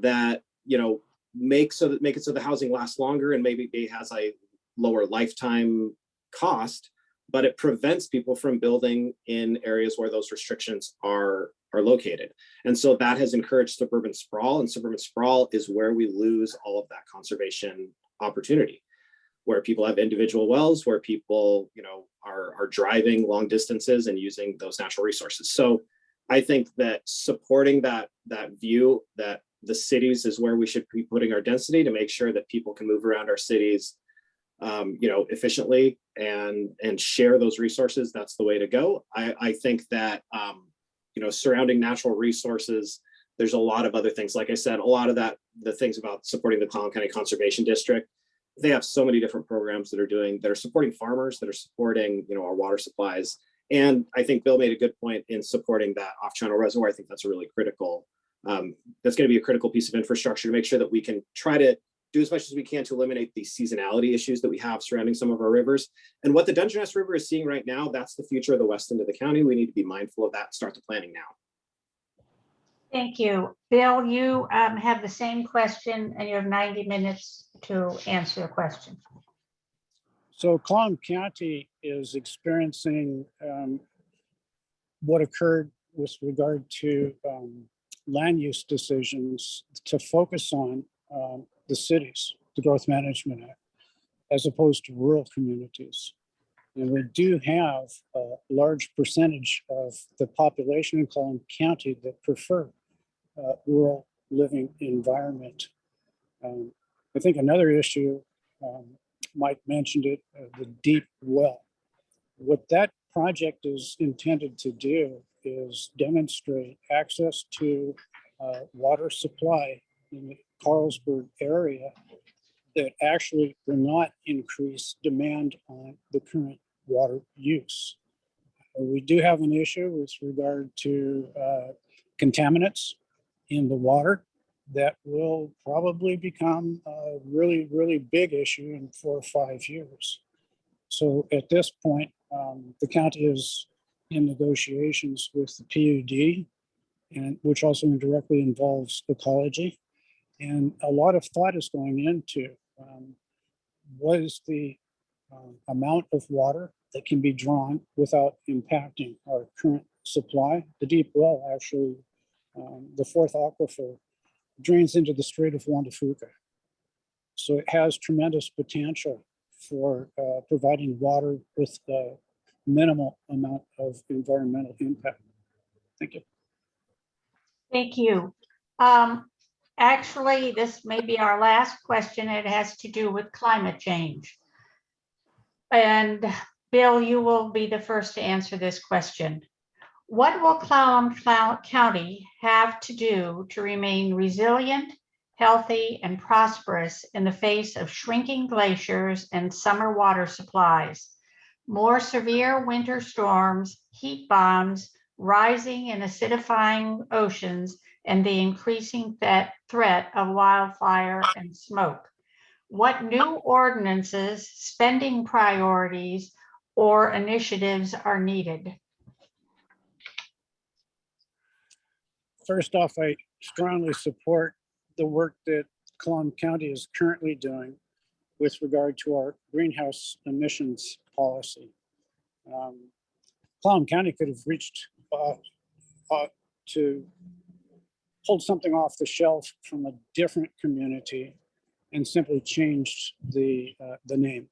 that make it so the housing lasts longer and maybe it has a lower lifetime cost, but it prevents people from building in areas where those restrictions are located. And so that has encouraged suburban sprawl, and suburban sprawl is where we lose all of that conservation opportunity, where people have individual wells, where people are driving long distances and using those natural resources. So I think that supporting that view that the cities is where we should be putting our density to make sure that people can move around our cities efficiently and share those resources, that's the way to go. I think that surrounding natural resources, there's a lot of other things. Like I said, a lot of the things about supporting the Clallam County Conservation District, they have so many different programs that are supporting farmers, that are supporting our water supplies. And I think Bill made a good point in supporting that off-channel reservoir. I think that's a really critical, that's going to be a critical piece of infrastructure to make sure that we can try to do as much as we can to eliminate the seasonality issues that we have surrounding some of our rivers. And what the Dungeness River is seeing right now, that's the future of the west end of the county. We need to be mindful of that, start the planning now. Thank you. Bill, you have the same question and you have 90 minutes to answer the question. So Clallam County is experiencing what occurred with regard to land use decisions to focus on the cities, the Growth Management Act, as opposed to rural communities. And we do have a large percentage of the population in Clallam County that prefer rural living environment. I think another issue, Mike mentioned it, the deep well. What that project is intended to do is demonstrate access to water supply in the Carlsberg area that actually will not increase demand on the current water use. We do have an issue with regard to contaminants in the water that will probably become a really, really big issue in 4 or 5 years. So at this point, the county is in negotiations with the PUD, and which also indirectly involves ecology. And a lot of thought is going into what is the amount of water that can be drawn without impacting our current supply. The deep well actually, the fourth aquifer, drains into the Strait of Juan de Fuca. So it has tremendous potential for providing water with a minimal amount of environmental impact. Thank you. Thank you. Actually, this may be our last question. It has to do with climate change. And Bill, you will be the first to answer this question. What will Clallam County have to do to remain resilient, healthy, and prosperous in the face of shrinking glaciers and summer water supplies, more severe winter storms, heat bombs, rising and acidifying oceans, and the increasing threat of wildfire and smoke? What new ordinances, spending priorities, or initiatives are needed? First off, I strongly support the work that Clallam County is currently doing with regard to our greenhouse emissions policy. Clallam County could have reached to pulled something off the shelf from a different community and simply changed the name.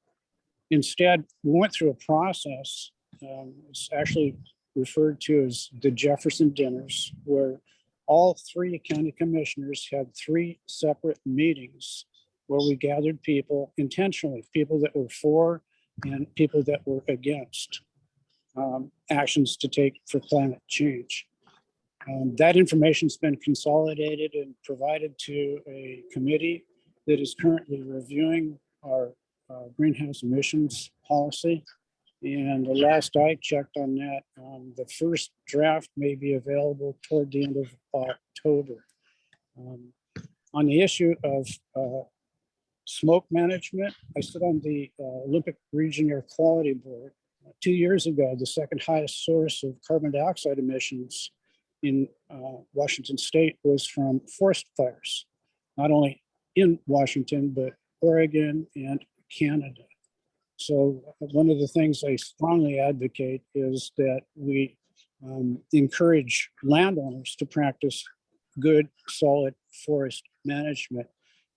Instead, we went through a process. It's actually referred to as the Jefferson Dinners, where all 3 county commissioners had 3 separate meetings where we gathered people intentionally, people that were for and people that were against actions to take for climate change. That information's been consolidated and provided to a committee that is currently reviewing our greenhouse emissions policy. And the last I checked on that, the first draft may be available toward the end of October. On the issue of smoke management, I sit on the Olympic Region Air Quality Board. 2 years ago, the second highest source of carbon dioxide emissions in Washington State was from forest fires, not only in Washington, but Oregon and Canada. So one of the things I strongly advocate is that we encourage landowners to practice good, solid forest management.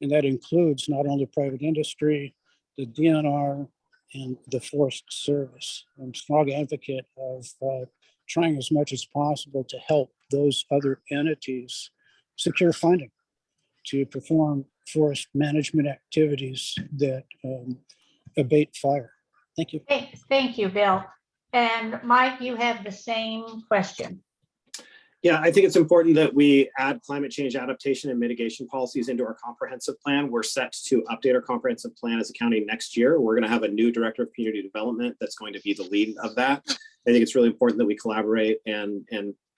And that includes not only private industry, the DNR, and the Forest Service. I'm a strong advocate of trying as much as possible to help those other entities secure funding to perform forest management activities that abate fire. Thank you. Thank you, Bill. And Mike, you have the same question. Yeah, I think it's important that we add climate change adaptation and mitigation policies into our comprehensive plan. We're set to update our comprehensive plan as a county next year. We're going to have a new director of community development that's going to be the lead of that. I think it's really important that we collaborate and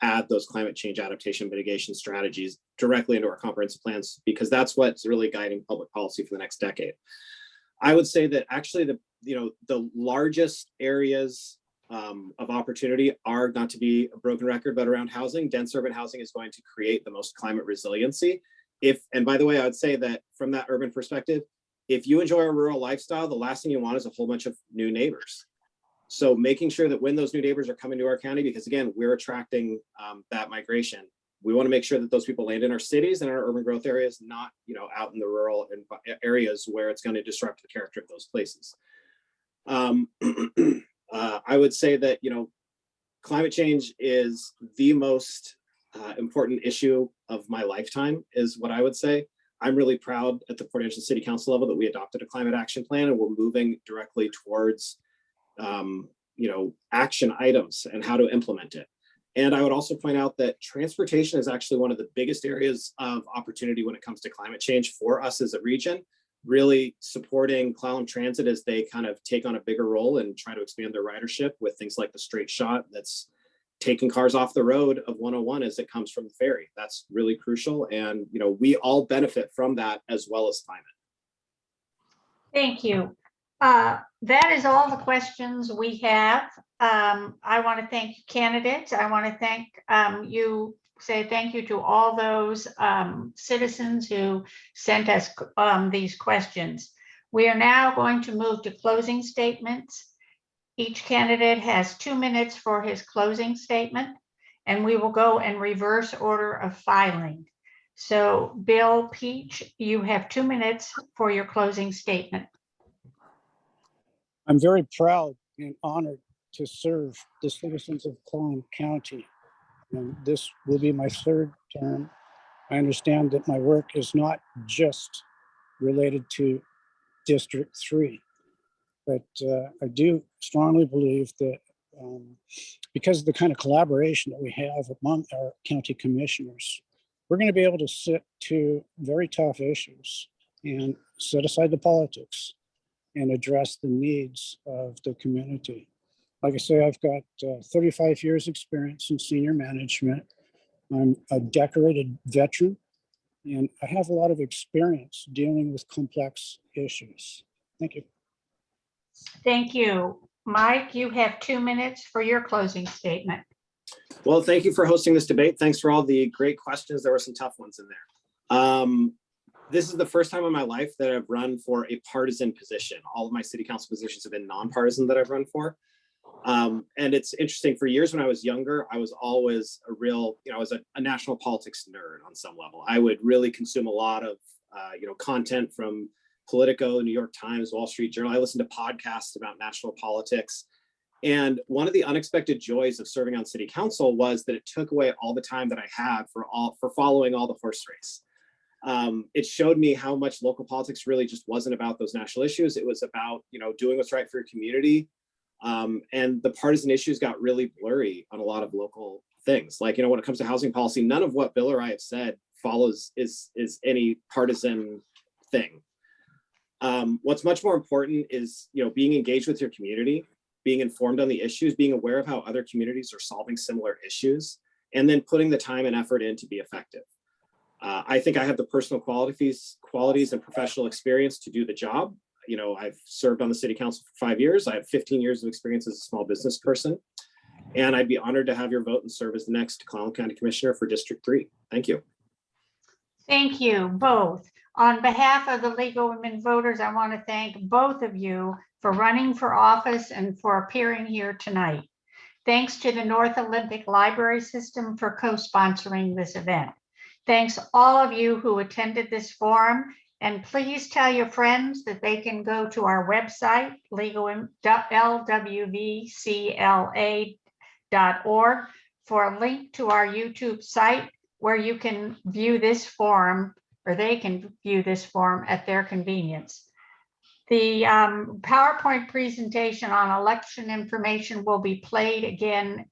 add those climate change adaptation mitigation strategies directly into our comprehensive plans, because that's what's really guiding public policy for the next decade. I would say that actually the largest areas of opportunity are, not to be a broken record, but around housing. Dense urban housing is going to create the most climate resiliency. And by the way, I would say that from that urban perspective, if you enjoy a rural lifestyle, the last thing you want is a whole bunch of new neighbors. So making sure that when those new neighbors are coming to our county, because again, we're attracting that migration, we want to make sure that those people land in our cities and our urban growth areas, not out in the rural areas where it's going to disrupt the character of those places. I would say that climate change is the most important issue of my lifetime, is what I would say. I'm really proud at the Port Angeles City Council level that we adopted a climate action plan, and we're moving directly towards action items and how to implement it. And I would also point out that transportation is actually one of the biggest areas of opportunity when it comes to climate change for us as a region, really supporting Clallam Transit as they kind of take on a bigger role and try to expand their ridership with things like the straight shot that's taking cars off the road of 101 as it comes from the ferry. That's really crucial. And, we all benefit from that as well as climate. Thank you. That is all the questions we have. I want to thank candidates. I want to thank say thank you to all those citizens who sent us these questions. We are now going to move to closing statements. Each candidate has 2 minutes for his closing statement, and we will go in reverse order of filing. So Bill Peach, you have 2 minutes for your closing statement. I'm very proud and honored to serve the citizens of Clallam County. And this will be my 3rd term. I understand that my work is not just related to District 3, but I do strongly believe that because of the kind of collaboration that we have among our county commissioners, we're going to be able to sit to very tough issues and set aside the politics and address the needs of the community. Like I say, I've got 35 years experience in senior management. I'm a decorated veteran, and I have a lot of experience dealing with complex issues. Thank you. Thank you. Mike, you have 2 minutes for your closing statement. Well, thank you for hosting this debate. Thanks for all the great questions. There were some tough ones in there. This is the first time in my life that I've run for a partisan position. All of my city council positions have been nonpartisan that I've run for. And it's interesting, for years when I was younger, I was always a real, I was a national politics nerd on some level. I would really consume a lot of, content from Politico, New York Times, Wall Street Journal. I listened to podcasts about national politics. And one of the unexpected joys of serving on city council was that it took away all the time that I had for following all the horse race. It showed me how much local politics really just wasn't about those national issues. It was about, doing what's right for your community. And the partisan issues got really blurry on a lot of local things. Like, when it comes to housing policy, none of what Bill or I have said is any partisan thing. What's much more important is, being engaged with your community, being informed on the issues, being aware of how other communities are solving similar issues, and then putting the time and effort in to be effective. I think I have the personal qualities and professional experience to do the job. I've served on the city council for 5 years. I have 15 years of experience as a small business person, and I'd be honored to have your vote and serve as the next Clallam County Commissioner for District 3. Thank you. Thank you both. On behalf of the League of Women Voters, I want to thank both of you for running for office and for appearing here tonight. Thanks to the North Olympic Library System for co-sponsoring this event. Thanks all of you who attended this forum, and please tell your friends that they can go to our website, lwvcla.org, for a link to our YouTube site where you can view this forum, or they can view this forum at their convenience. The PowerPoint presentation on election information will be played again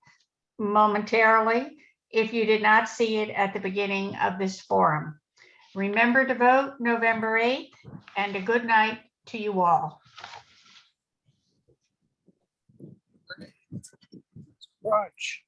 momentarily if you did not see it at the beginning of this forum. Remember to vote November 8th, and a good night to you all. Watch.